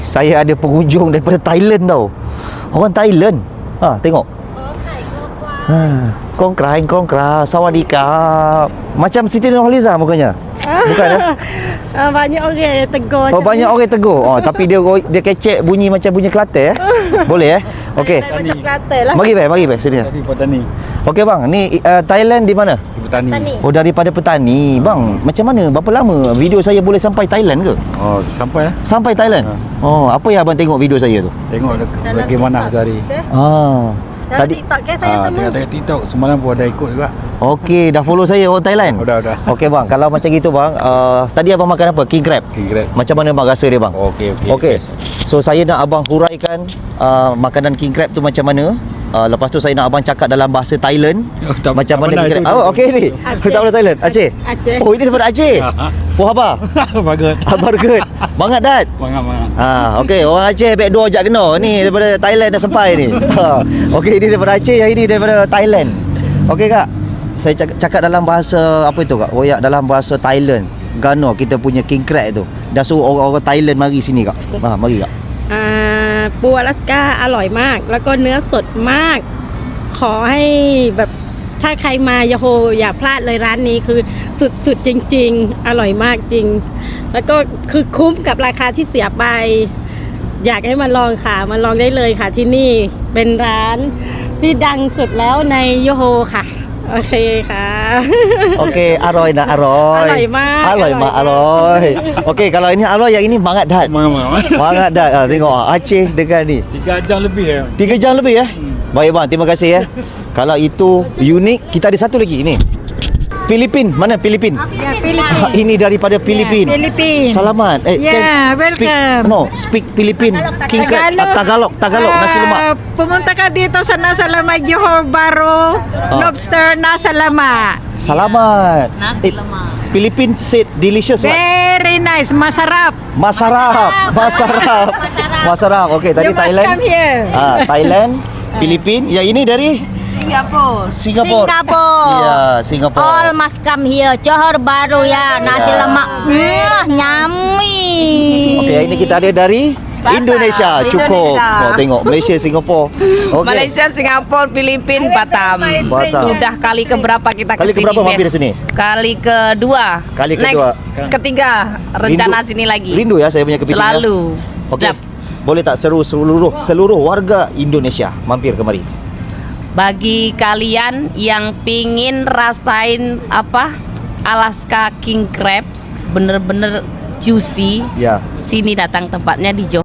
Saya ada pengunjung daripada Thailand tau. Orang Thailand. Tengok. Kongkra, sawadika. Macam Siti Nurhaliza mukanya. Bukan banyak orang tegur. Banyak orang tegur. Tapi dia kecek bunyi macam bunyi Kelantan Boleh Okey. Macam Kelantan lah. Mari sini. Dari petani. Okey bang, ni Thailand di mana? Petani. Oh, daripada petani. Bang, macam mana? Berapa lama video saya boleh sampai Thailand ke? Oh, sampai Sampai Thailand? Apa yang abang tengok video saya tu? Tengok bagaimana tu hari. Tadi TikTok ke saya temu. Ada TikTok semalam pun ada ikut juga. Okey, dah follow saya orang Thailand? Dah. Okey bang, kalau macam gitu bang, tadi abang makan apa? King crab. Macam mana bang rasa dia bang? Okey. Yes. So saya nak abang huraikan makanan king crab tu macam mana. Lepas tu saya nak abang cakap dalam bahasa Thailand macam mana king crab. Okey ni. Tak boleh Thailand. Aceh. Oh, ini daripada Aceh. Poh apa? Bagus. Barget. Bangat dat. Bangat. Okey, orang Aceh backdoor ajak kena. Ni daripada Thailand dah sampai ni. Okey, ini daripada Aceh, yang ini daripada Thailand. Okey kak. Saya cakap dalam bahasa apa itu kak? Royak dalam bahasa Thailand. Gano kita punya king crab tu. Dah suruh orang-orang Thailand mari sini kak. Mari kak. ปูอลาสก้าอร่อยมากแล้วก็เนื้อสดมากขอให้แบบถ้าใครมาอย่าพลาดเลยร้านนี้คือสุดๆจริงๆอร่อยมากจริงแล้วก็คือคุ้มกับราคาที่เสียไปอยากให้มาลองค่ะมาลองได้เลยค่ะที่นี่เป็นร้านที่ดังสุดแล้วในโยโฮค่ะโอเคค่ะ Okey, aroy nak aroy. Aroy mak. Aroy. Okey, kalau ini aroy, yang ini bangat dat. Bangat dat. Tengok Aceh dengan ni. 3 jam lebih 3 jam lebih Baik bang, terima kasih Kalau itu unik, kita ada satu lagi ni. Filipin, mana Filipin? Filipin. Ini daripada Filipin. Filipin. Selamat. Welcome. Speak Filipin. King crab, Tagalog, nasi lemak. Pumunta ka dito sa Nasa Lama Johor Bahru Lobster Nasa Lama. Selamat. Filipin said delicious what? Very nice, masarap. Masarap. Okey, tadi You must Thailand. come here. Thailand, Filipin. Yang ini dari Singapore. Ya, Singapore. All must come here. Johor Bahru ya, nasi lemak. Nyami. Okey, ini kita ada dari Indonesia. Cukup. Tengok Malaysia, Singapore. Okey. Malaysia, Singapura, Filipin, Batam. Sudah kali keberapa kita Kali kesini? keberapa mampir sini? Kali kedua. Kali kedua. Next, ketiga rencana sini lagi. Rindu ya saya punya kepiting. Selalu. Okey. Sedap. Boleh tak seluruh warga Indonesia mampir kemari? Bagi kalian yang pingin rasain Alaska King Crabs bener-bener juicy, Ya. sini datang tempatnya di Johor.